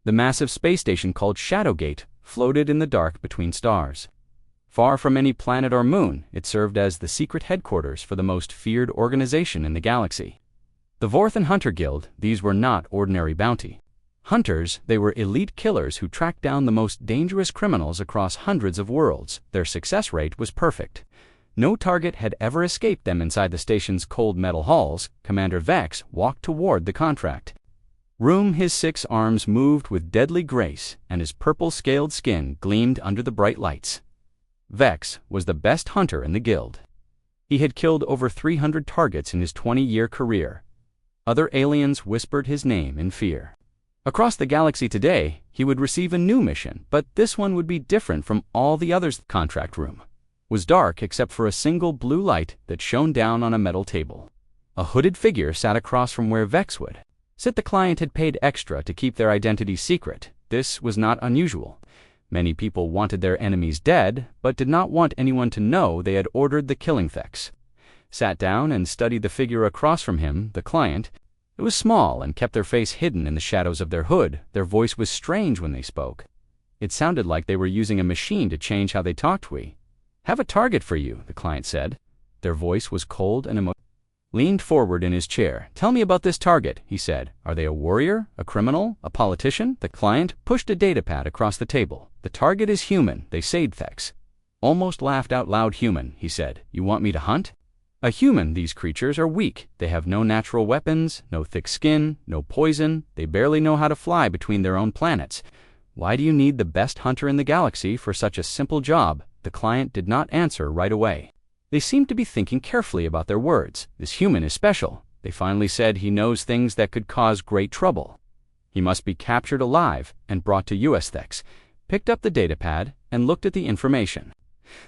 The massive space station called Shadowgate floated in the dark between stars. Far from any planet or moon, it served as the secret headquarters for the most feared organization in the galaxy. The Vorthan Hunter Guild. These were not ordinary bounty hunters, they were elite killers who tracked down the most dangerous criminals across hundreds of worlds. Their success rate was perfect. No target had ever escaped them. Inside the station's cold metal halls, Commander Vex walked toward the contract room. His 6 arms moved with deadly grace, and his purple-scaled skin gleamed under the bright lights. Vex was the best hunter in the guild. He had killed over 300 targets in his 20-year career. Other aliens whispered his name in fear. Across the galaxy today, he would receive a new mission, but this one would be different from all the others. The contract room was dark except for a single blue light that shone down on a metal table. A hooded figure sat across from where Vex would sit. The client had paid extra to keep their identity secret. This was not unusual. Many people wanted their enemies dead, but did not want anyone to know they had ordered the killing. Vex sat down and studied the figure across from him, the client. It was small and kept their face hidden in the shadows of their hood. Their voice was strange when they spoke. It sounded like they were using a machine to change how they talked. "We have a target for you," the client said. Their voice was cold and leaned forward in his chair. "Tell me about this target," he said. "Are they a warrior, a criminal, a politician?" The client pushed a datapad across the table. "The target is human," they said. Vex almost laughed out loud. "Human," he said. "You want me to hunt a human? These creatures are weak. They have no natural weapons, no thick skin, no poison. They barely know how to fly between their own planets. Why do you need the best hunter in the galaxy for such a simple job?" The client did not answer right away. They seemed to be thinking carefully about their words. "This human is special," they finally said. "He knows things that could cause great trouble. He must be captured alive and brought to US." Vex picked up the datapad and looked at the information.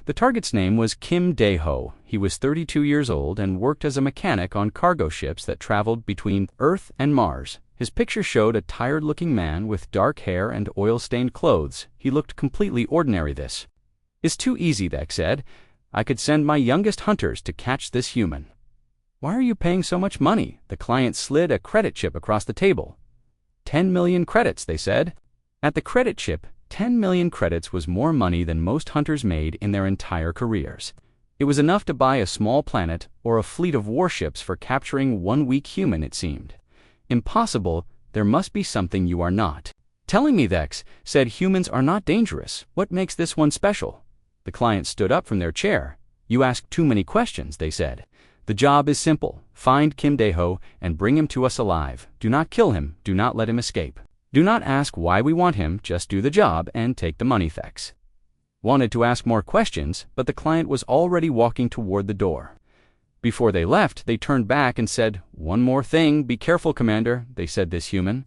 The target's name was Kim Dae-ho. He was 32 years old and worked as a mechanic on cargo ships that traveled between Earth and Mars. His picture showed a tired-looking man with dark hair and oil-stained clothes. He looked completely ordinary. "This is too easy," Vex said. "I could send my youngest hunters to catch this human." "Why are you paying so much money?" The client slid a credit chip across the table. 10 million credits, they said. At the credit chip, 10 million credits was more money than most hunters made in their entire careers. It was enough to buy a small planet or a fleet of warships for capturing one weak human, it seemed. "Impossible. There must be something you are not telling me." Vex said. "Humans are not dangerous. What makes this one special?" The client stood up from their chair. "You ask too many questions," they said. "The job is simple. Find Kim Dae-ho and bring him to us alive. Do not kill him. Do not let him escape. Do not ask why we want him. Just do the job and take the money." Vex wanted to ask more questions, but the client was already walking toward the door. Before they left, they turned back and said, "One more thing. Be careful, Commander," they said. "This human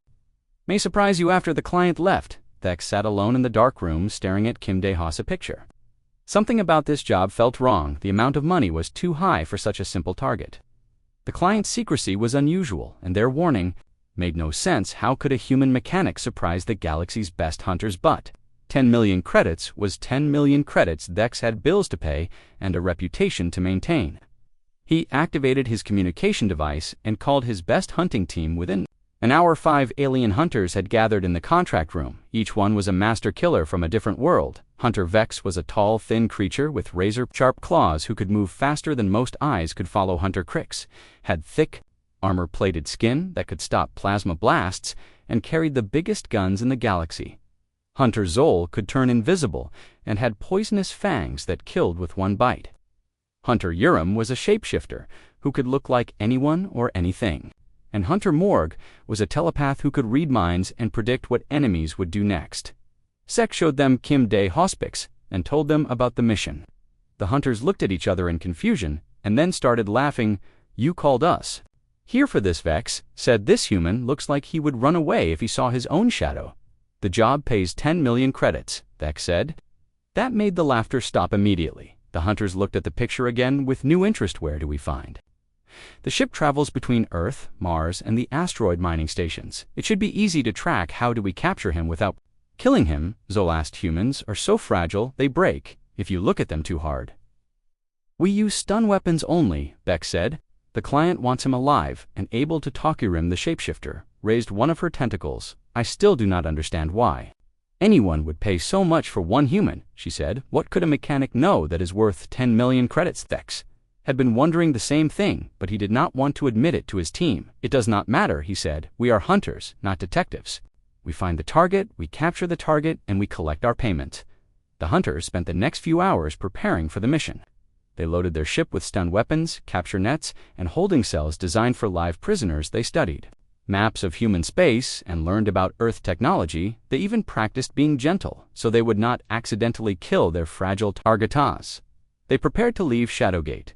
may surprise you." After the client left, Vex sat alone in the dark room staring at Kim Dae-ho's picture. Something about this job felt wrong. The amount of money was too high for such a simple target. The client's secrecy was unusual, and their warning made no sense. How could a human mechanic surprise the galaxy's best hunters? But 10 million credits was 10 million credits. Vex had bills to pay and a reputation to maintain. He activated his communication device and called his best hunting team. Within an hour, 5 alien hunters had gathered in the contract room. Each one was a master killer from a different world. Hunter Vex was a tall, thin creature with razor-sharp claws who could move faster than most eyes could follow. Hunter Crix had thick, armor-plated skin that could stop plasma blasts and carried the biggest guns in the galaxy. Hunter Zol could turn invisible and had poisonous fangs that killed with one bite. Hunter Urim was a shapeshifter who could look like anyone or anything. And Hunter Morg was a telepath who could read minds and predict what enemies would do next. Sek showed them Kim Dae-ho's pics and told them about the mission. The hunters looked at each other in confusion and then started laughing. "You called us here for this," Vex said. "This human looks like he would run away if he saw his own shadow." "The job pays 10 million credits, Vex said. That made the laughter stop immediately. The hunters looked at the picture again with new interest. "Where do we find?" "The ship travels between Earth, Mars, and the asteroid mining stations. It should be easy to track. How do we capture him without killing him?" Zol asked. "Humans are so fragile, they break if you look at them too hard." "We use stun weapons only," Vex said. "The client wants him alive and able to talk." Urim, the shapeshifter, raised one of her tentacles. I still do not understand why. Anyone would pay so much for one human, she said. What could a mechanic know that is worth 10 million credits? Thex had been wondering the same thing, but he did not want to admit it to his team. It does not matter, he said. We are hunters, not detectives. We find the target, we capture the target, and we collect our payment. The hunters spent the next few hours preparing for the mission. They loaded their ship with stun weapons, capture nets, and holding cells designed for live prisoners. They studied maps of human space and learned about Earth technology. They even practiced being gentle so they would not accidentally kill their fragile targetas. They prepared to leave Shadowgate.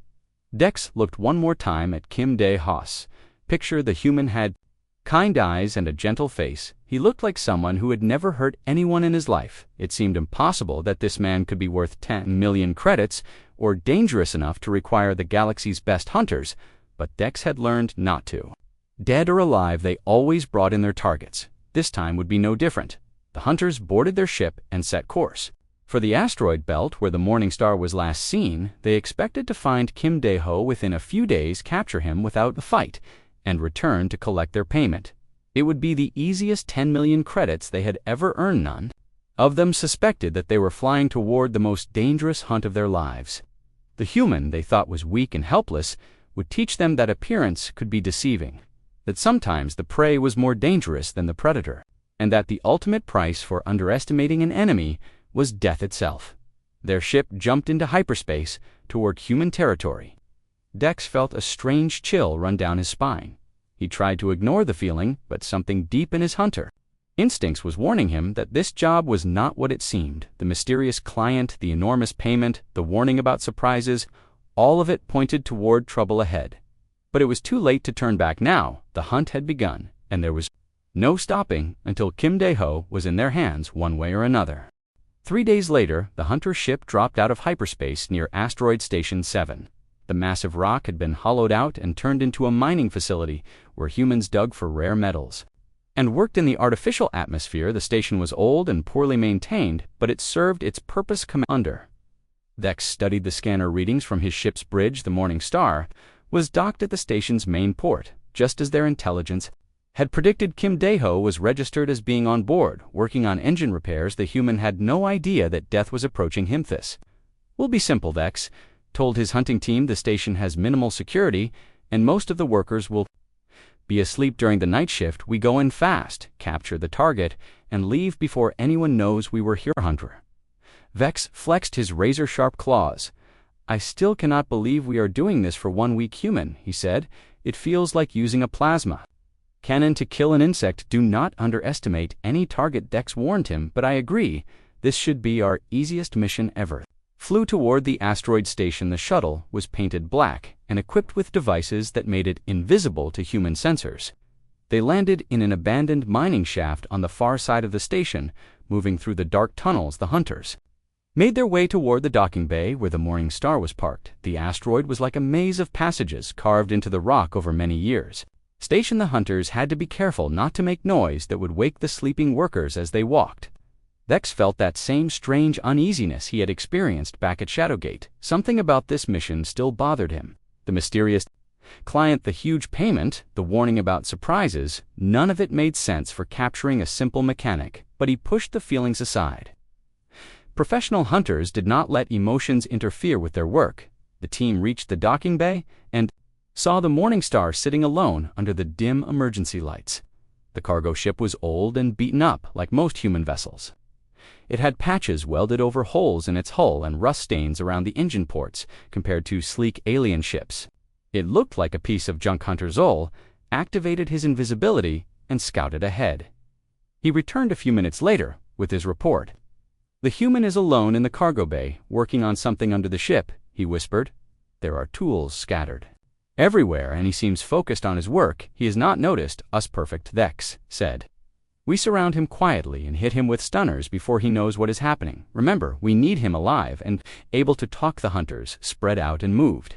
Dex looked one more time at Kim Dae-Hoss. Picture the human had kind eyes and a gentle face. He looked like someone who had never hurt anyone in his life. It seemed impossible that this man could be worth 10 million credits or dangerous enough to require the galaxy's best hunters, but Dex had learned not to. Dead or alive, they always brought in their targets. This time would be no different. The hunters boarded their ship and set course. For the asteroid belt where the Morning Star was last seen, they expected to find Kim Dae-Ho within a few days, capture him without a fight, and return to collect their payment. It would be the easiest 10 million credits they had ever earned. None of them suspected that they were flying toward the most dangerous hunt of their lives. The human they thought was weak and helpless would teach them that appearance could be deceiving, that sometimes the prey was more dangerous than the predator, and that the ultimate price for underestimating an enemy was death itself. Their ship jumped into hyperspace toward human territory. Dex felt a strange chill run down his spine. He tried to ignore the feeling, but something deep in his hunter instincts was warning him that this job was not what it seemed. The mysterious client, the enormous payment, the warning about surprises, all of it pointed toward trouble ahead. But it was too late to turn back now. The hunt had begun, and there was no stopping until Kim Dae-Ho was in their hands one way or another. 3 days later, the hunter ship dropped out of hyperspace near Asteroid Station 7. The massive rock had been hollowed out and turned into a mining facility where humans dug for rare metals and worked in the artificial atmosphere. The station was old and poorly maintained, but it served its purpose. Under. Dex studied the scanner readings from his ship's bridge. The Morning Star was docked at the station's main port, just as their intelligence had predicted. Kim Dae-Ho was registered as being on board, working on engine repairs. The human had no idea that death was approaching him. This will be simple, Dex told his hunting team. The station has minimal security, and most of the workers will be asleep during the night shift. We go in fast, capture the target, and leave before anyone knows we were here. Hunter Vex flexed his razor-sharp claws. I still cannot believe we are doing this for 1 week. Human, he said. It feels like using a plasma cannon to kill an insect. Do not underestimate any target, Dex warned him, but I agree. This should be our easiest mission ever. Flew toward the asteroid station. The shuttle was painted black and equipped with devices that made it invisible to human sensors. They landed in an abandoned mining shaft on the far side of the station. Moving through the dark tunnels, the hunters made their way toward the docking bay where the Morning Star was parked. The asteroid was like a maze of passages carved into the rock over many years. Station the hunters had to be careful not to make noise that would wake the sleeping workers as they walked. Dex felt that same strange uneasiness he had experienced back at Shadowgate. Something about this mission still bothered him. The mysterious client, the huge payment, the warning about surprises, none of it made sense for capturing a simple mechanic, but he pushed the feelings aside. Professional hunters did not let emotions interfere with their work. The team reached the docking bay and saw the Morning Star sitting alone under the dim emergency lights. The cargo ship was old and beaten up like most human vessels. It had patches welded over holes in its hull and rust stains around the engine ports compared to sleek alien ships. It looked like a piece of junk. Hunter Zoll activated his invisibility and scouted ahead. He returned a few minutes later with his report. The human is alone in the cargo bay, working on something under the ship, he whispered. There are tools scattered everywhere, and he seems focused on his work. He has not noticed us. Perfect, Dex said. We surround him quietly and hit him with stunners before he knows what is happening. Remember, we need him alive and able to talk. The hunters spread out and moved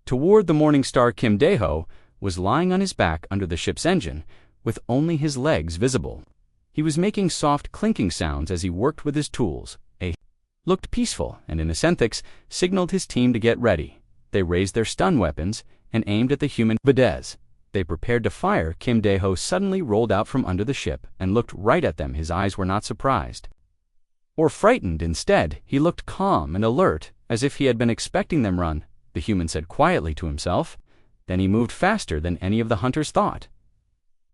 toward the Morning Star. Kim Dae-Ho was lying on his back under the ship's engine, with only his legs visible. He was making soft clinking sounds as he worked with his tools. Looked peaceful, and in Ascenthics signaled his team to get ready. They raised their stun weapons and aimed at the human. Videz. they prepared to fire, Kim Dae-ho suddenly rolled out from under the ship and looked right at them. His eyes were not surprised or frightened. Instead, he looked calm and alert, as if he had been expecting them. Run, the human said quietly to himself. Then he moved faster than any of the hunters thought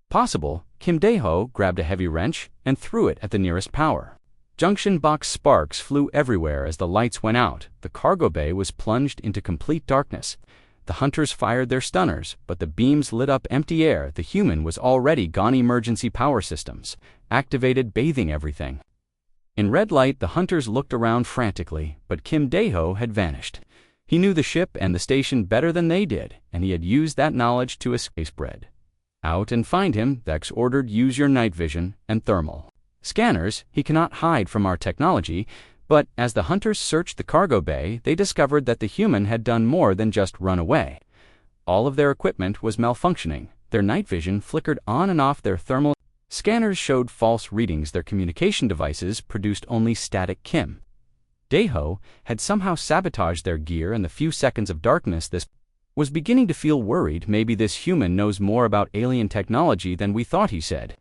possible. Kim Dae-ho grabbed a heavy wrench and threw it at the nearest power junction box. Sparks flew everywhere as the lights went out. The cargo bay was plunged into complete darkness. The hunters fired their stunners, but the beams lit up empty air. The human was already gone. Emergency power systems activated, bathing everything in red light. The hunters looked around frantically, but Kim Dae-ho had vanished. He knew the ship and the station better than they did, and he had used that knowledge to spread out and find him. Vex ordered, use your night vision and thermal scanners. He cannot hide from our technology. But as the hunters searched the cargo bay, they discovered that the human had done more than just run away. All of their equipment was malfunctioning. Their night vision flickered on and off. Their thermal scanners showed false readings. Their communication devices produced only static. Kim Dae-ho had somehow sabotaged their gear. In the few seconds of darkness, this was beginning to feel worried. Maybe this human knows more about alien technology than we thought, he said.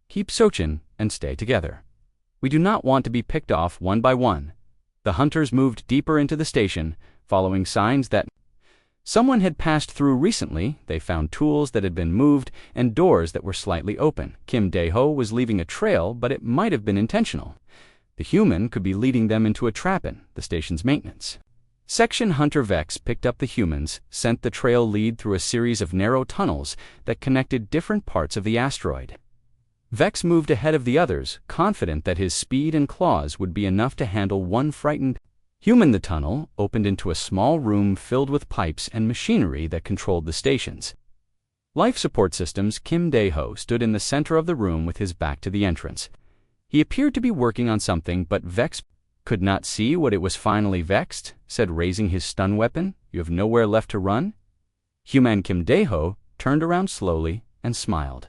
Keep searching and stay together. We do not want to be picked off one by one. The hunters moved deeper into the station, following signs that someone had passed through recently. They found tools that had been moved and doors that were slightly open. Kim Dae-ho was leaving a trail, but it might have been intentional. The human could be leading them into a trap in the station's maintenance section. Hunter Vex picked up the humans, sent the trail lead through a series of narrow tunnels that connected different parts of the asteroid. Vex moved ahead of the others, confident that his speed and claws would be enough to handle one frightened human. The tunnel opened into a small room filled with pipes and machinery that controlled the station's life support systems. Kim Dae-ho stood in the center of the room with his back to the entrance. He appeared to be working on something, but Vex could not see what it was. Finally, Vex said, raising his stun weapon, "You have nowhere left to run." Human Kim Dae-ho turned around slowly and smiled.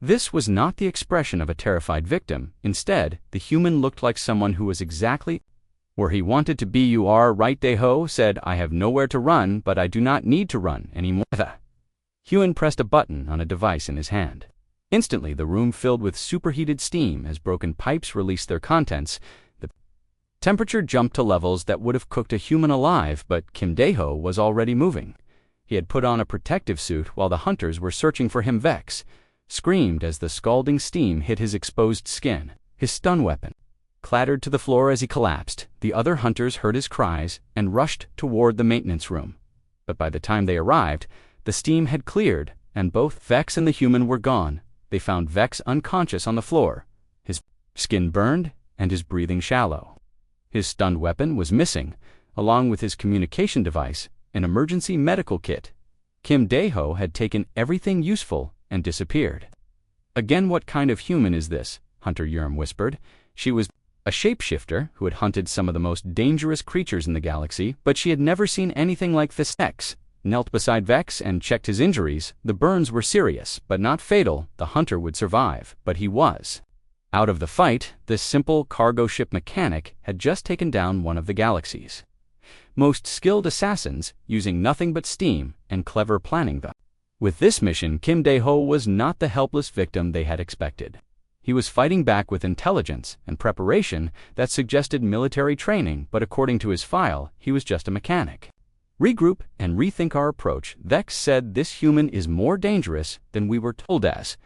This was not the expression of a terrified victim. Instead, the human looked like someone who was exactly where he wanted to be. "You are right," Dae-ho said. "I have nowhere to run, but I do not need to run anymore." The human pressed a button on a device in his hand. Instantly, the room filled with superheated steam as broken pipes released their contents. The temperature jumped to levels that would have cooked a human alive, but Kim Dae-ho was already moving. He had put on a protective suit while the hunters were searching for him. Vex screamed as the scalding steam hit his exposed skin. His stun weapon clattered to the floor as he collapsed. The other hunters heard his cries and rushed toward the maintenance room. But by the time they arrived, the steam had cleared, and both Vex and the human were gone. They found Vex unconscious on the floor, his skin burned and his breathing shallow. His stunned weapon was missing, along with his communication device, an emergency medical kit. Kim Dae-ho had taken everything useful and disappeared. "Again, what kind of human is this?" Hunter Yerm whispered. She was a shapeshifter who had hunted some of the most dangerous creatures in the galaxy, but she had never seen anything like this. Vex knelt beside Vex and checked his injuries. The burns were serious, but not fatal. The hunter would survive, but he was out of the fight. This simple cargo ship mechanic had just taken down one of the galaxy's most skilled assassins, using nothing but steam and clever planning. With this mission, Kim Dae-ho was not the helpless victim they had expected. He was fighting back with intelligence and preparation that suggested military training, but according to his file, he was just a mechanic. "Regroup and rethink our approach." Vex said, "This human is more dangerous than we were told." As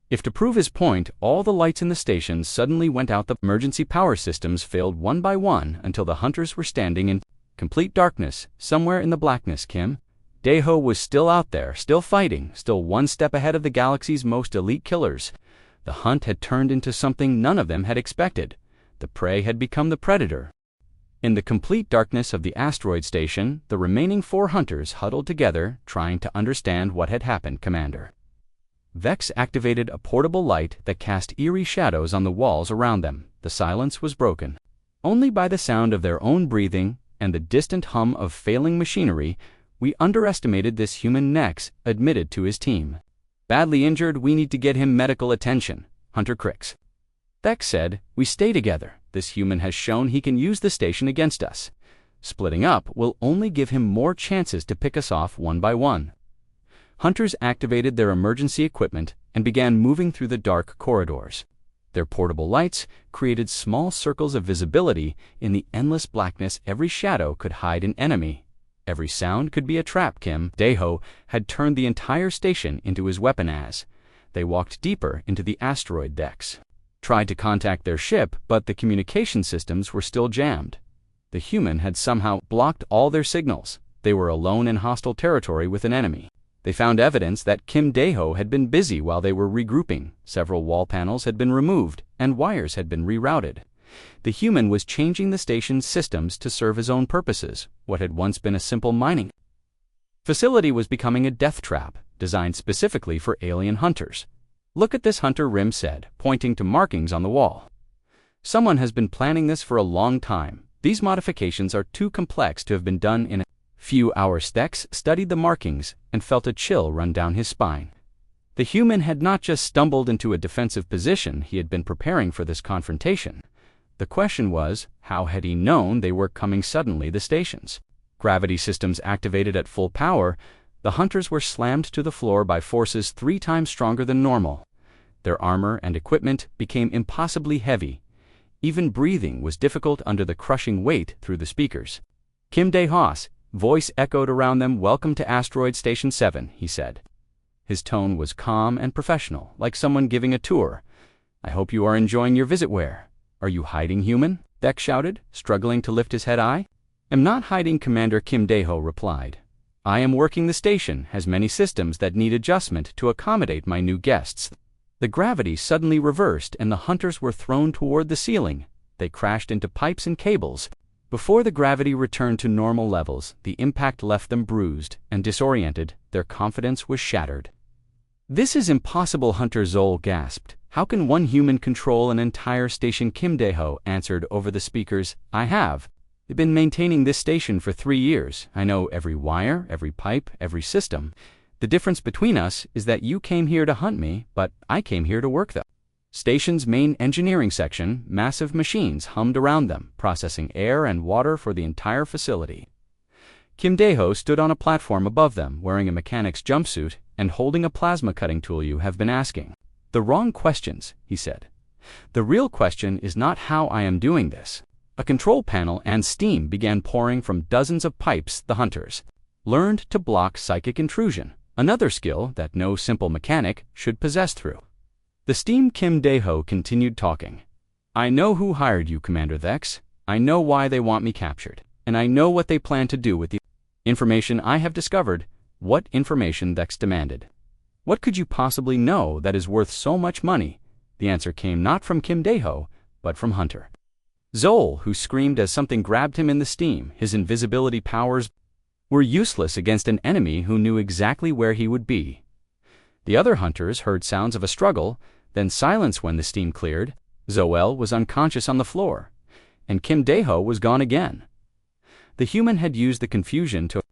if to prove his point, all the lights in the station suddenly went out. The emergency power systems failed one by one until the hunters were standing in complete darkness. Somewhere in the blackness, Kim Dae-ho was still out there, still fighting, still one step ahead of the galaxy's most elite killers. The hunt had turned into something none of them had expected. The prey had become the predator. In the complete darkness of the asteroid station, the remaining 4 hunters huddled together, trying to understand what had happened. Commander Vex activated a portable light that cast eerie shadows on the walls around them. The silence was broken only by the sound of their own breathing and the distant hum of failing machinery. "We underestimated this human," Nex admitted to his team. "Badly injured, we need to get him medical attention." Hunter Crix Vex said, "We stay together. This human has shown he can use the station against us. Splitting up will only give him more chances to pick us off one by one." Hunters activated their emergency equipment and began moving through the dark corridors. Their portable lights created small circles of visibility in the endless blackness. Every shadow could hide an enemy. Every sound could be a trap. Kim Dae-ho had turned the entire station into his weapon as they walked deeper into the asteroid decks. Tried to contact their ship, but the communication systems were still jammed. The human had somehow blocked all their signals. They were alone in hostile territory with an enemy. They found evidence that Kim Dae-ho had been busy while they were regrouping. Several wall panels had been removed, and wires had been rerouted. The human was changing the station's systems to serve his own purposes. What had once been a simple mining facility was becoming a death trap, designed specifically for alien hunters. "Look at this," Hunter Rim said, pointing to markings on the wall. "Someone has been planning this for a long time. These modifications are too complex to have been done in a few hours." Dex studied the markings and felt a chill run down his spine. The human had not just stumbled into a defensive position, he had been preparing for this confrontation. The question was, how had he known they were coming suddenly? The station's gravity systems activated at full power. The hunters were slammed to the floor by forces 3 times stronger than normal. Their armor and equipment became impossibly heavy. Even breathing was difficult under the crushing weight through the speakers. Kim Dae-ho's voice echoed around them. "Welcome to Asteroid Station 7, he said. His tone was calm and professional, like someone giving a tour. "I hope you are enjoying your visit." "Where are you hiding, human?" Dex shouted, struggling to lift his head. "I am not hiding, Commander," Kim Dae-ho replied. "I am working. The station has many systems that need adjustment to accommodate my new guests." The gravity suddenly reversed and the hunters were thrown toward the ceiling. They crashed into pipes and cables. Before the gravity returned to normal levels, the impact left them bruised and disoriented. Their confidence was shattered. "This is impossible," Hunter Zoll gasped. "How can one human control an entire station?" Kim Dae-ho answered over the speakers. I've been maintaining this station for 3 years. I know every wire, every pipe, every system. The difference between us is that you came here to hunt me, but I came here to work the station's main engineering section." Massive machines hummed around them, processing air and water for the entire facility. Kim Dae-ho stood on a platform above them, wearing a mechanic's jumpsuit and holding a plasma cutting tool. "You have been asking the wrong questions," he said. "The real question is not how I am doing this." A control panel and steam began pouring from dozens of pipes. The hunters learned to block psychic intrusion, another skill that no simple mechanic should possess. Through the steam, Kim Dae-ho continued talking. "I know who hired you, Commander Dex. I know why they want me captured, and I know what they plan to do with the information I have discovered." "What information?" Dex demanded. "What could you possibly know that is worth so much money?" The answer came not from Kim Dae-ho, but from Hunter Zoll, who screamed as something grabbed him in the steam. His invisibility powers were useless against an enemy who knew exactly where he would be. The other hunters heard sounds of a struggle, then silence. When the steam cleared, Zoel was unconscious on the floor, and Kim Dae-ho was gone again. The human had used the confusion to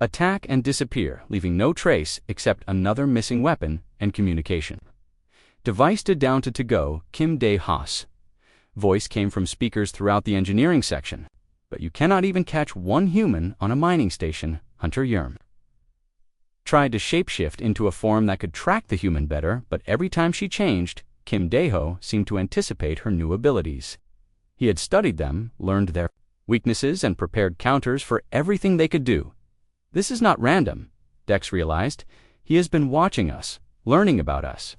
attack and disappear, leaving no trace except another missing weapon and communication device. Down to go, Kim Dae-ho's voice came from speakers throughout the engineering section. "But you cannot even catch one human on a mining station." Hunter Yerm tried to shapeshift into a form that could track the human better, but every time she changed, Kim Dae-ho seemed to anticipate her new abilities. He had studied them, learned their weaknesses, and prepared counters for everything they could do. "This is not random," Dex realized. "He has been watching us, learning about us.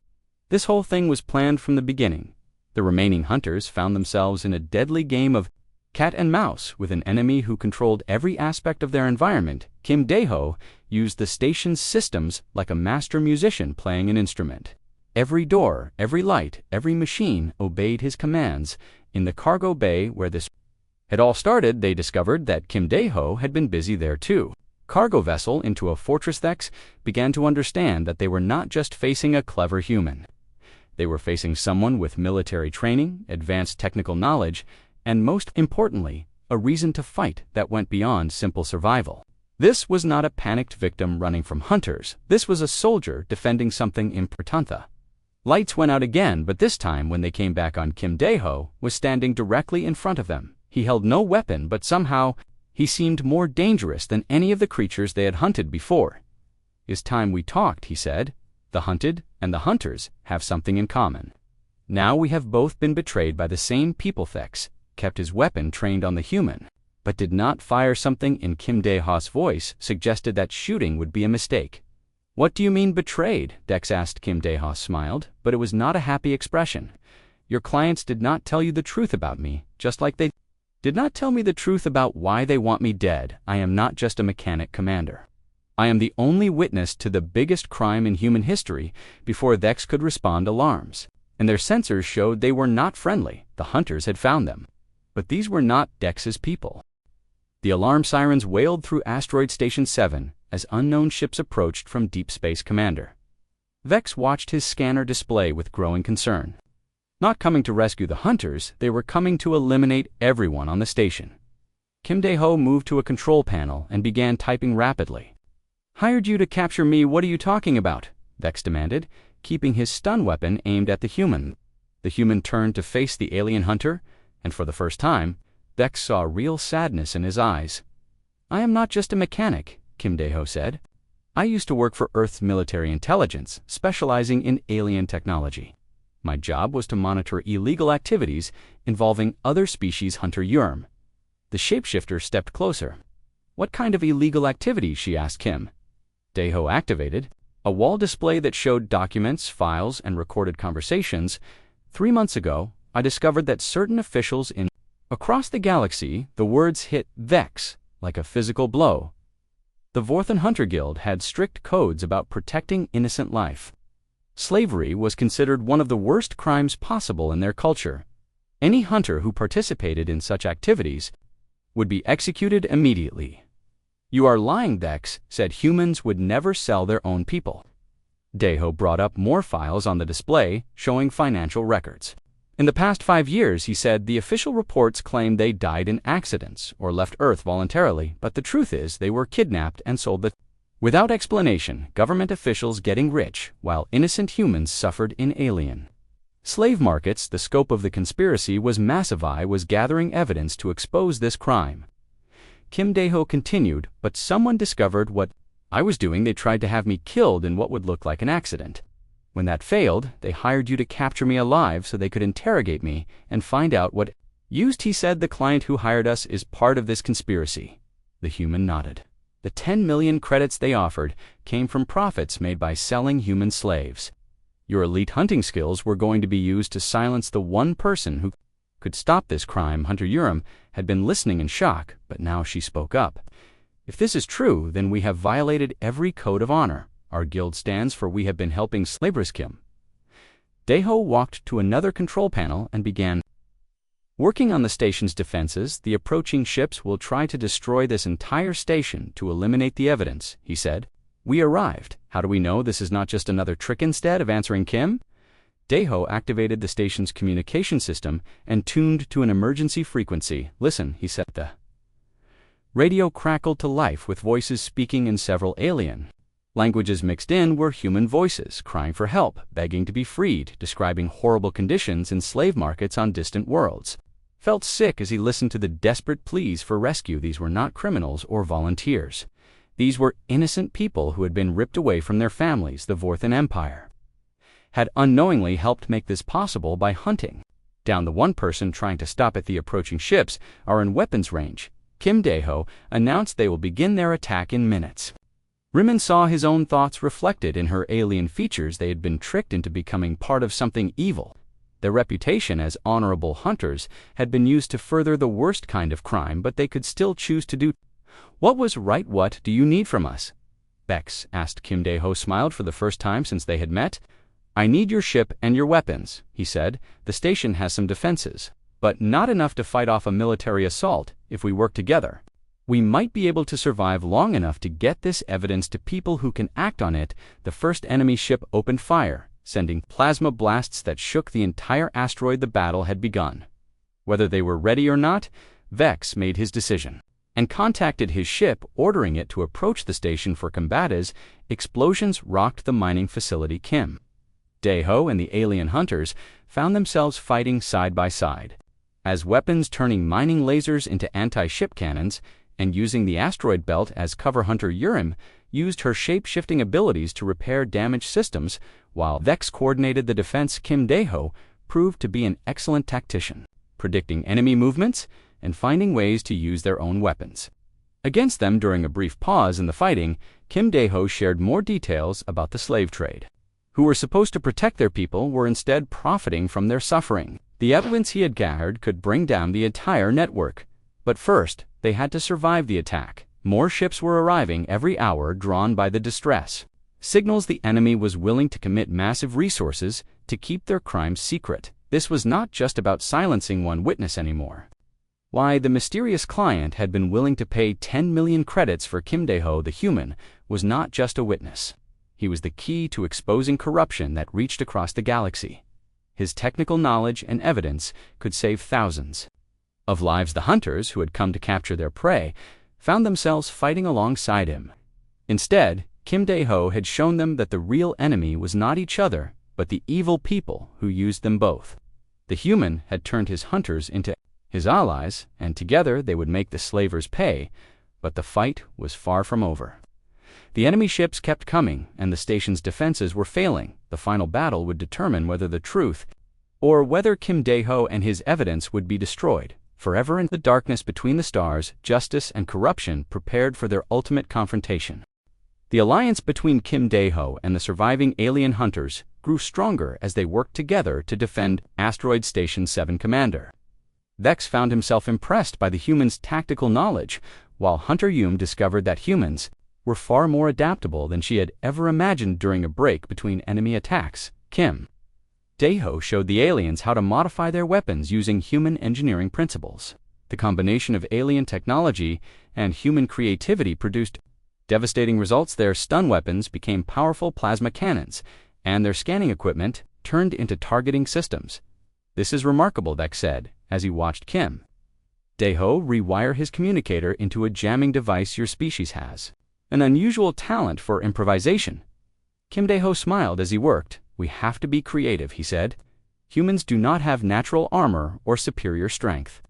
This whole thing was planned from the beginning." The remaining hunters found themselves in a deadly game of cat and mouse with an enemy who controlled every aspect of their environment. Kim Dae-ho used the station's systems like a master musician playing an instrument. Every door, every light, every machine obeyed his commands. In the cargo bay where this had all started, they discovered that Kim Dae-ho had been busy there too. Cargo vessel into a fortress. Dex began to understand that they were not just facing a clever human. They were facing someone with military training, advanced technical knowledge, and most importantly, a reason to fight that went beyond simple survival. This was not a panicked victim running from hunters. This was a soldier defending something important. Lights went out again, but this time when they came back on, Kim Dae-ho was standing directly in front of them. He held no weapon, but somehow he seemed more dangerous than any of the creatures they had hunted before. "It's time we talked," he said. "The hunted and the hunters have something in common. Now we have both been betrayed by the same people." Vex kept his weapon trained on the human, but did not fire. Something in Kim Dae-ho's voice suggested that shooting would be a mistake. "What do you mean betrayed?" Dex asked. Kim Dae-ho smiled, but it was not a happy expression. "Your clients did not tell you the truth about me, just like they did not tell me the truth about why they want me dead. I am not just a mechanic, Commander. I am the only witness to the biggest crime in human history." Before Vex could respond, alarms and their sensors showed they were not friendly. The hunters had found them. But these were not Dex's people. The alarm sirens wailed through Asteroid Station 7 as unknown ships approached from Deep Space. Commander Vex watched his scanner display with growing concern. Not coming to rescue the hunters, they were coming to eliminate everyone on the station. Kim Dae-ho moved to a control panel and began typing rapidly. "Hired you to capture me, what are you talking about?" Vex demanded, keeping his stun weapon aimed at the human. The human turned to face the alien hunter, and for the first time, Vex saw real sadness in his eyes. "I am not just a mechanic," Kim Dae-ho said. "I used to work for Earth's military intelligence, specializing in alien technology. My job was to monitor illegal activities involving other species." Hunter Yurm. The shapeshifter stepped closer. "What kind of illegal activities?" she asked Kim. Dae-ho activated a wall display that showed documents, files, and recorded conversations. "3 months ago, I discovered that certain officials across the galaxy," the words hit Vex like a physical blow. "The Vorthan Hunter Guild had strict codes about protecting innocent life. Slavery was considered one of the worst crimes possible in their culture. Any hunter who participated in such activities would be executed immediately." "You are lying," Vex said. "Humans would never sell their own people." Dae-ho brought up more files on the display, showing financial records. "In the past 5 years," he said, "the official reports claim they died in accidents or left Earth voluntarily, but the truth is they were kidnapped and sold without explanation, government officials getting rich while innocent humans suffered in alien slave markets." The scope of the conspiracy was massive. I was gathering evidence to expose this crime. Kim Dae-ho continued, "But someone discovered what I was doing. They tried to have me killed in what would look like an accident. When that failed, they hired you to capture me alive so they could interrogate me and find out what used." He said, "The client who hired us is part of this conspiracy." The human nodded. "The 10 million credits they offered came from profits made by selling human slaves. Your elite hunting skills were going to be used to silence the one person who could stop this crime." Hunter Yurm had been listening in shock, but now she spoke up. "If this is true, then we have violated every code of honor. Our guild stands for we have been helping slavers." Kim Dae-ho walked to another control panel and began working on the station's defenses. "The approaching ships will try to destroy this entire station to eliminate the evidence," he said. "We arrived. How do we know this is not just another trick?" Instead of answering Kim, Dae-ho activated the station's communication system and tuned to an emergency frequency. "Listen," he said. The radio crackled to life with voices speaking in several alien languages. Mixed in were human voices, crying for help, begging to be freed, describing horrible conditions in slave markets on distant worlds. Felt sick as he listened to the desperate pleas for rescue. These were not criminals or volunteers. These were innocent people who had been ripped away from their families. The Vorthan Empire had unknowingly helped make this possible by hunting down the one person trying to stop it. "The approaching ships are in weapons range," Kim Dae-ho announced. "They will begin their attack in minutes." Rimmon saw his own thoughts reflected in her alien features. They had been tricked into becoming part of something evil. Their reputation as honorable hunters had been used to further the worst kind of crime, but they could still choose to do what was right. "What do you need from us?" Vex asked. Kim Dae-ho smiled for the first time since they had met. "I need your ship and your weapons," he said. "The station has some defenses, but not enough to fight off a military assault. If we work together, we might be able to survive long enough to get this evidence to people who can act on it." The first enemy ship opened fire, sending plasma blasts that shook the entire asteroid. The battle had begun. Whether they were ready or not, Vex made his decision and contacted his ship, ordering it to approach the station for combat. As explosions rocked the mining facility, Kim Dae-ho and the alien hunters found themselves fighting side by side, as weapons turning mining lasers into anti-ship cannons and using the asteroid belt as cover. Hunter Yurm used her shape-shifting abilities to repair damaged systems, while Vex coordinated the defense. Kim Dae-ho proved to be an excellent tactician, predicting enemy movements and finding ways to use their own weapons. Against them, during a brief pause in the fighting, Kim Dae-ho shared more details about the slave trade. Who were supposed to protect their people were instead profiting from their suffering. The evidence he had gathered could bring down the entire network. But first, they had to survive the attack. More ships were arriving every hour, drawn by the distress. Signals the enemy was willing to commit massive resources to keep their crimes secret. This was not just about silencing one witness anymore. Why the mysterious client had been willing to pay 10 million credits for Kim Dae-ho the human was not just a witness. He was the key to exposing corruption that reached across the galaxy. His technical knowledge and evidence could save thousands of lives. The hunters who had come to capture their prey found themselves fighting alongside him. Instead, Kim Dae-ho had shown them that the real enemy was not each other, but the evil people who used them both. The human had turned his hunters into his allies, and together they would make the slavers pay, but the fight was far from over. The enemy ships kept coming, and the station's defenses were failing. The final battle would determine whether the truth, or whether Kim Dae-ho and his evidence would be destroyed. Forever in the darkness between the stars, justice and corruption prepared for their ultimate confrontation. The alliance between Kim Dae-ho and the surviving alien hunters grew stronger as they worked together to defend Asteroid Station 7 Commander. Vex found himself impressed by the humans' tactical knowledge, while Hunter Yum discovered that humans were far more adaptable than she had ever imagined. During a break between enemy attacks, Kim Dae-ho showed the aliens how to modify their weapons using human engineering principles. The combination of alien technology and human creativity produced devastating results. Their stun weapons became powerful plasma cannons, and their scanning equipment turned into targeting systems. "This is remarkable," Vex said, as he watched Kim Dae-ho rewire his communicator into a jamming device. "Your species has an unusual talent for improvisation." Kim Dae-ho smiled as he worked. "We have to be creative," he said. "Humans do not have natural armor or superior strength.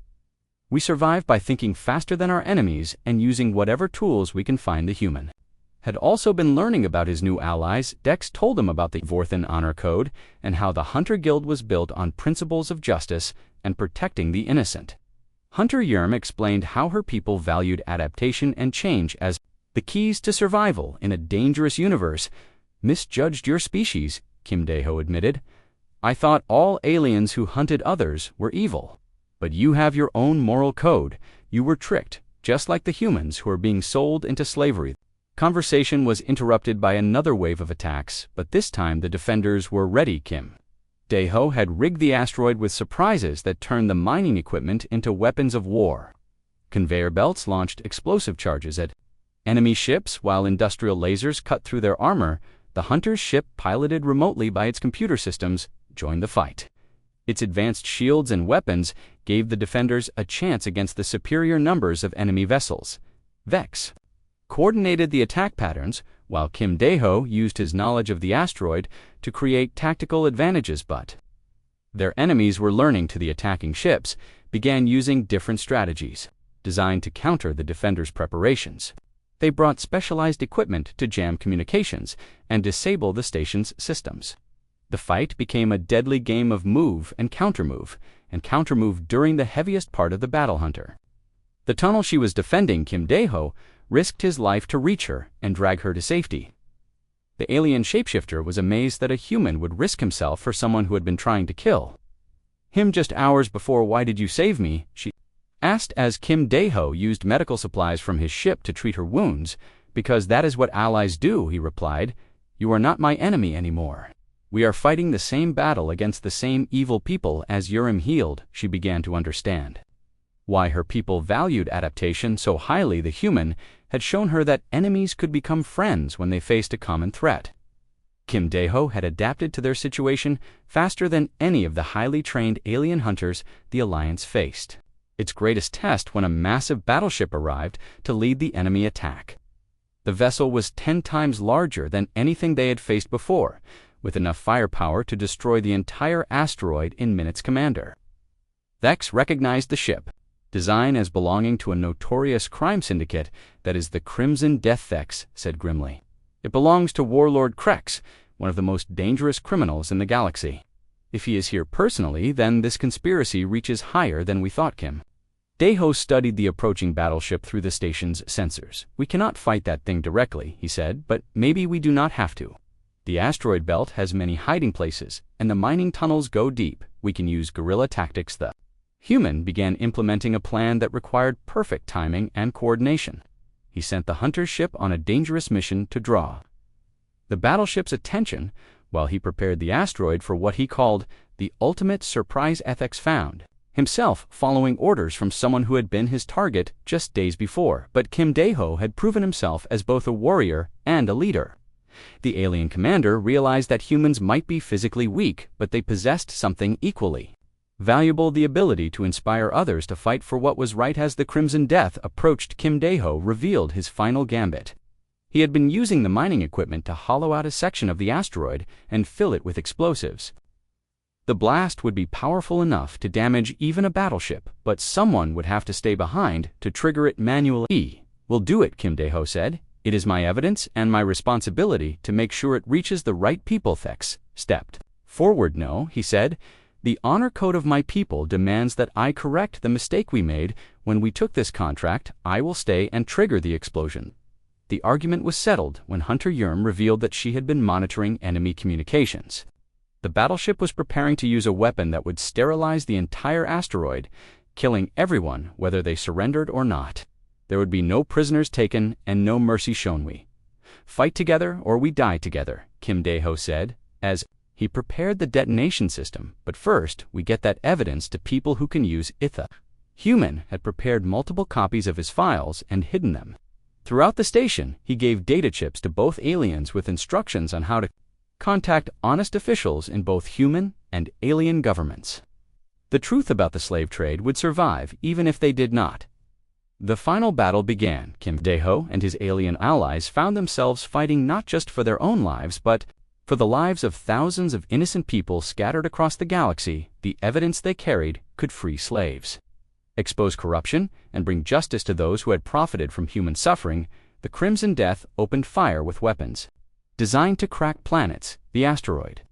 We survive by thinking faster than our enemies and using whatever tools we can find." The human had also been learning about his new allies. Dex told him about the Vorthan Honor Code and how the Hunter Guild was built on principles of justice and protecting the innocent. Hunter Yum explained how her people valued adaptation and change as the keys to survival in a dangerous universe. "Misjudged your species," Kim Dae-ho admitted. "I thought all aliens who hunted others were evil. But you have your own moral code. You were tricked, just like the humans who are being sold into slavery." Conversation was interrupted by another wave of attacks, but this time the defenders were ready. Kim Dae-ho had rigged the asteroid with surprises that turned the mining equipment into weapons of war. Conveyor belts launched explosive charges at enemy ships, while industrial lasers cut through their armor. The hunter's ship, piloted remotely by its computer systems, joined the fight. Its advanced shields and weapons gave the defenders a chance against the superior numbers of enemy vessels. Vex coordinated the attack patterns, while Kim Dae-ho used his knowledge of the asteroid to create tactical advantages. But their enemies were learning to the attacking ships, began using different strategies designed to counter the defenders' preparations. They brought specialized equipment to jam communications and disable the station's systems. The fight became a deadly game of move and countermove during the heaviest part of the battle. Hunter the tunnel she was defending, Kim Dae-ho risked his life to reach her and drag her to safety. The alien shapeshifter was amazed that a human would risk himself for someone who had been trying to kill him just hours before. "Why did you save me?" she asked as Kim Dae-ho used medical supplies from his ship to treat her wounds. "Because that is what allies do," he replied. "You are not my enemy anymore. We are fighting the same battle against the same evil people." As Yum healed, she began to understand why her people valued adaptation so highly. The human had shown her that enemies could become friends when they faced a common threat. Kim Dae-ho had adapted to their situation faster than any of the highly trained alien hunters the Alliance faced. Its greatest test when a massive battleship arrived to lead the enemy attack. The vessel was 10 times larger than anything they had faced before, with enough firepower to destroy the entire asteroid in minutes. Commander Vex recognized the ship. Design as belonging to a notorious crime syndicate that is the Crimson Death said grimly. It belongs to Warlord Krex, one of the most dangerous criminals in the galaxy. If he is here personally, then this conspiracy reaches higher than we thought, Kim. Deho studied the approaching battleship through the station's sensors. We cannot fight that thing directly, he said, but maybe we do not have to. The asteroid belt has many hiding places, and the mining tunnels go deep. We can use guerrilla tactics. The human began implementing a plan that required perfect timing and coordination. He sent the hunter ship on a dangerous mission to draw the battleship's attention while he prepared the asteroid for what he called the ultimate surprise ethics found, himself following orders from someone who had been his target just days before. But Kim Deho had proven himself as both a warrior and a leader. The alien commander realized that humans might be physically weak, but they possessed something equally valuable: the ability to inspire others to fight for what was right. As the Crimson Death approached, Kim Deho revealed his final gambit. He had been using the mining equipment to hollow out a section of the asteroid and fill it with explosives. The blast would be powerful enough to damage even a battleship, but someone would have to stay behind to trigger it manually. "We'll do it," Kim Deho said. "It is my evidence and my responsibility to make sure it reaches the right people." Thex stepped forward. "No," he said. "The honor code of my people demands that I correct the mistake we made when we took this contract. I will stay and trigger the explosion." The argument was settled when Hunter Yurm revealed that she had been monitoring enemy communications. The battleship was preparing to use a weapon that would sterilize the entire asteroid, killing everyone whether they surrendered or not. There would be no prisoners taken and no mercy shown. "We fight together or we die together," Kim Deho said, as he prepared the detonation system. "But first, we get that evidence to people who can use it." The human had prepared multiple copies of his files and hidden them throughout the station. He gave data chips to both aliens with instructions on how to contact honest officials in both human and alien governments. The truth about the slave trade would survive even if they did not. The final battle began. Kim Deho and his alien allies found themselves fighting not just for their own lives, but for the lives of thousands of innocent people scattered across the galaxy. The evidence they carried could free slaves, expose corruption, and bring justice to those who had profited from human suffering. The Crimson Death opened fire with weapons designed to crack planets. The asteroid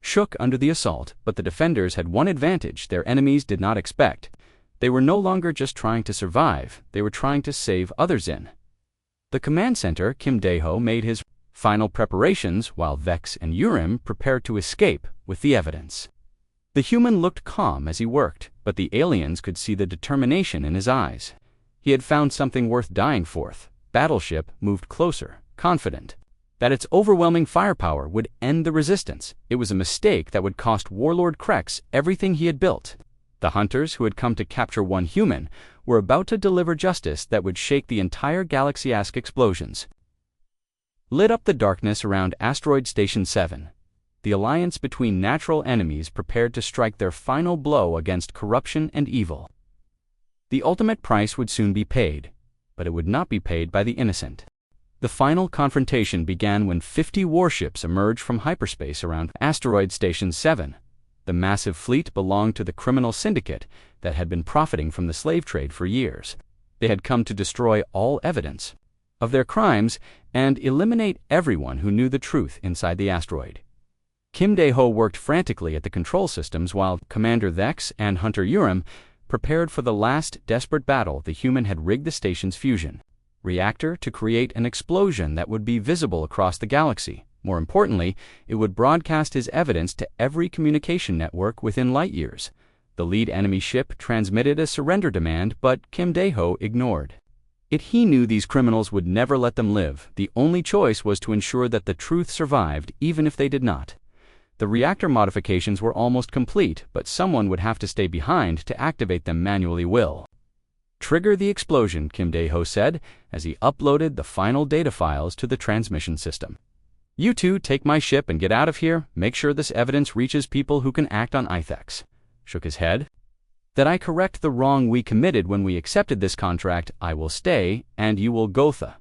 shook under the assault, but the defenders had one advantage their enemies did not expect. They were no longer just trying to survive, they were trying to save others. In the command center, Kim Deho made his final preparations while Vex and Urim prepared to escape with the evidence. The human looked calm as he worked, but the aliens could see the determination in his eyes. He had found something worth dying for. Battleship moved closer, confident that its overwhelming firepower would end the resistance. It was a mistake that would cost Warlord Krex everything he had built. The hunters who had come to capture one human were about to deliver justice that would shake the entire galaxy. Explosions lit up the darkness around Asteroid Station 7. The alliance between natural enemies prepared to strike their final blow against corruption and evil. The ultimate price would soon be paid, but it would not be paid by the innocent. The final confrontation began when 50 warships emerged from hyperspace around Asteroid Station 7. The massive fleet belonged to the criminal syndicate that had been profiting from the slave trade for years. They had come to destroy all evidence of their crimes and eliminate everyone who knew the truth inside the asteroid. Kim Deho worked frantically at the control systems while Commander Vex and Hunter Urim prepared for the last desperate battle. The human had rigged the station's fusion reactor to create an explosion that would be visible across the galaxy. More importantly, it would broadcast his evidence to every communication network within light years. The lead enemy ship transmitted a surrender demand, but Kim Deho ignored it. He knew these criminals would never let them live. The only choice was to ensure that the truth survived, even if they did not. The reactor modifications were almost complete, but someone would have to stay behind to activate them manually. "Will trigger the explosion," Kim Deho said as he uploaded the final data files to the transmission system. "You two take my ship and get out of here. Make sure this evidence reaches people who can act on Ithex." Shook his head. "That I correct the wrong we committed when we accepted this contract. I will stay, and you will go." The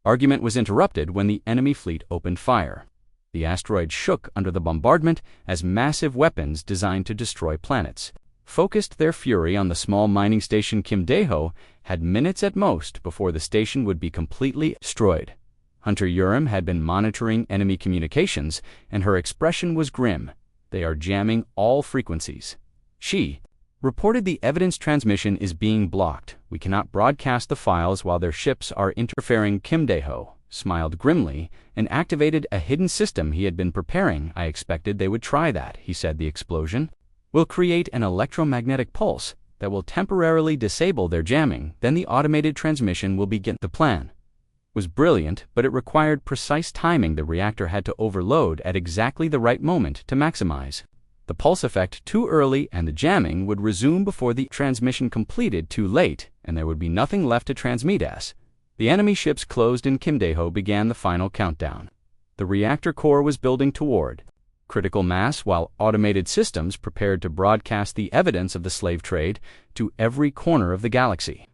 argument was interrupted when the enemy fleet opened fire. The asteroid shook under the bombardment as massive weapons designed to destroy planets focused their fury on the small mining station. Kim Dae-ho had minutes at most before the station would be completely destroyed. Hunter Urim had been monitoring enemy communications, and her expression was grim. "They are jamming all frequencies." She reported, "The evidence transmission is being blocked. We cannot broadcast the files while their ships are interfering." Kim Dae-ho smiled grimly and activated a hidden system he had been preparing. "I expected they would try that," he said. "The explosion will create an electromagnetic pulse that will temporarily disable their jamming. Then the automated transmission will begin." The plan was brilliant, but it required precise timing. The reactor had to overload at exactly the right moment to maximize the pulse effect. Too early, and the jamming would resume before the transmission completed. Too late, and there would be nothing left to transmit. As the enemy ships closed in, Kim Dae-ho began the final countdown. The reactor core was building toward critical mass, while automated systems prepared to broadcast the evidence of the slave trade to every corner of the galaxy.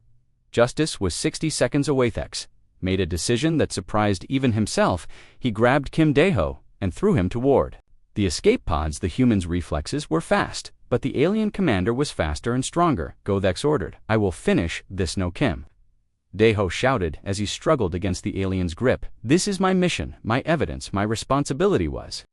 Justice was 60 seconds away. Thex made a decision that surprised even himself. He grabbed Kim Dae-ho and threw him toward the escape pods. The human's reflexes were fast, but the alien commander was faster and stronger. "Go," Thex ordered. "I will finish this." "No." Kim Dae-ho shouted as he struggled against the alien's grip. "This is my mission, my evidence, my responsibility." "Was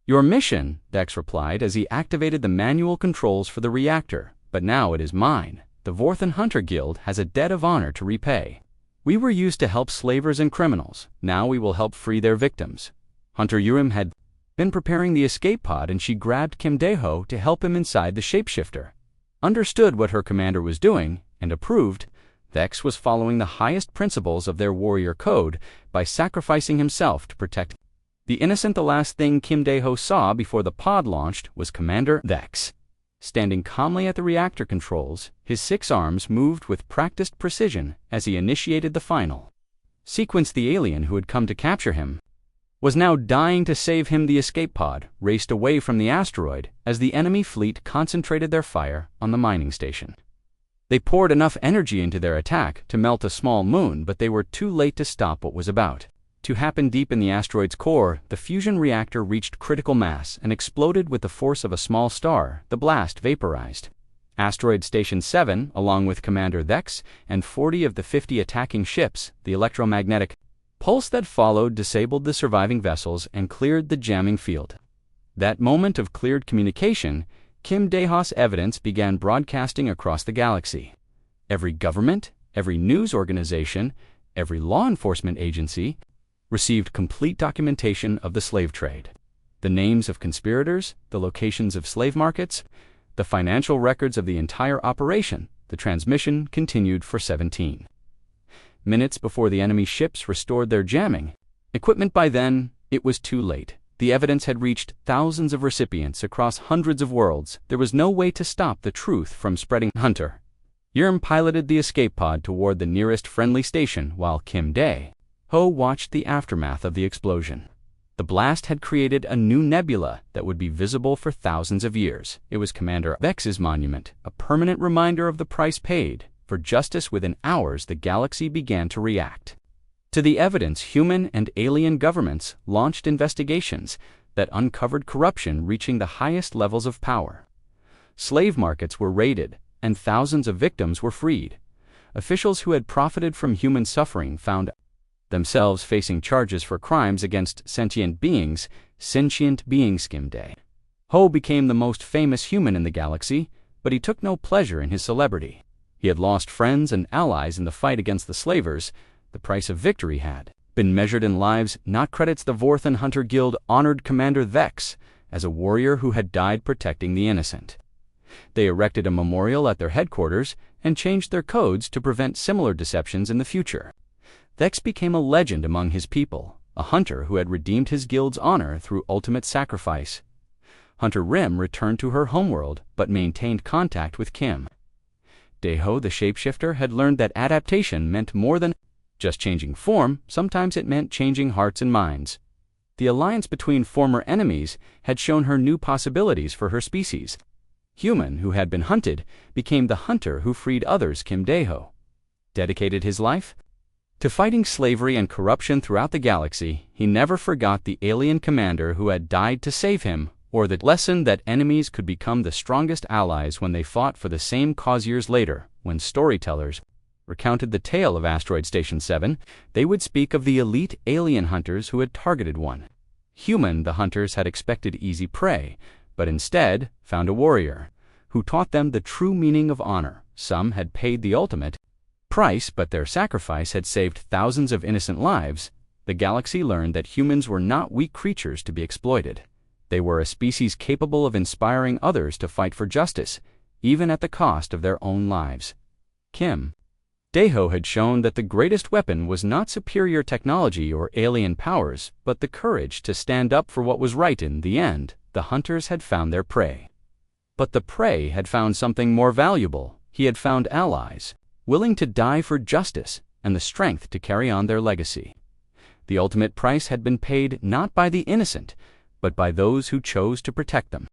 your mission," Thex replied as he activated the manual controls for the reactor. "But now it is mine. The Vorthan Hunter Guild has a debt of honor to repay. We were used to help slavers and criminals. Now we will help free their victims." Hunter Urim had been preparing the escape pod, and she grabbed Kim Dae-ho to help him inside the shapeshifter. Understood what her commander was doing and approved. Thex was following the highest principles of their warrior code by sacrificing himself to protect the innocent. The last thing Kim Dae-ho saw before the pod launched was Commander Thex standing calmly at the reactor controls. His 6 arms moved with practiced precision as he initiated the final sequence. The alien who had come to capture him was now dying to save him. The escape pod raced away from the asteroid as the enemy fleet concentrated their fire on the mining station. They poured enough energy into their attack to melt a small moon, but they were too late to stop what was about to happen. Deep in the asteroid's core, the fusion reactor reached critical mass and exploded with the force of a small star. The blast vaporized Asteroid Station 7, along with Commander Thex and 40 of the 50 attacking ships. The electromagnetic pulse that followed disabled the surviving vessels and cleared the jamming field. That moment of cleared communication, Kim Dae-ho's evidence began broadcasting across the galaxy. Every government, every news organization, every law enforcement agency received complete documentation of the slave trade. The names of conspirators, the locations of slave markets, the financial records of the entire operation. The transmission continued for 17 minutes before the enemy ships restored their jamming equipment. By then, it was too late. The evidence had reached thousands of recipients across hundreds of worlds. There was no way to stop the truth from spreading. Hunter Urim piloted the escape pod toward the nearest friendly station while Kim Dae-ho watched the aftermath of the explosion. The blast had created a new nebula that would be visible for thousands of years. It was Commander Thex's monument, a permanent reminder of the price paid for justice. Within hours, the galaxy began to react to the evidence. Human and alien governments launched investigations that uncovered corruption reaching the highest levels of power. Slave markets were raided, and thousands of victims were freed. Officials who had profited from human suffering found themselves facing charges for crimes against sentient beings. Kim Dae-ho became the most famous human in the galaxy, but he took no pleasure in his celebrity. He had lost friends and allies in the fight against the slavers. The price of victory had been measured in lives, not credits. The Vorthan Hunter Guild honored Commander Thex as a warrior who had died protecting the innocent. They erected a memorial at their headquarters and changed their codes to prevent similar deceptions in the future. Thex became a legend among his people, a hunter who had redeemed his guild's honor through ultimate sacrifice. Hunter Rim returned to her homeworld but maintained contact with Kim Dae-ho. The shapeshifter had learned that adaptation meant more than just changing form. Sometimes it meant changing hearts and minds. The alliance between former enemies had shown her new possibilities for her species. Human who had been hunted became the hunter who freed others. Kim Dae-ho dedicated his life to fighting slavery and corruption throughout the galaxy. He never forgot the alien commander who had died to save him or the lesson that enemies could become the strongest allies when they fought for the same cause years later. When storytellers recounted the tale of Asteroid Station 7, they would speak of the elite alien hunters who had targeted one human. The hunters had expected easy prey, but instead found a warrior who taught them the true meaning of honor. Some had paid the ultimate price, but their sacrifice had saved thousands of innocent lives. The galaxy learned that humans were not weak creatures to be exploited. They were a species capable of inspiring others to fight for justice, even at the cost of their own lives. Kim Daeho had shown that the greatest weapon was not superior technology or alien powers, but the courage to stand up for what was right. In the end, the hunters had found their prey. But the prey had found something more valuable. He had found allies, willing to die for justice, and the strength to carry on their legacy. The ultimate price had been paid not by the innocent, but by those who chose to protect them.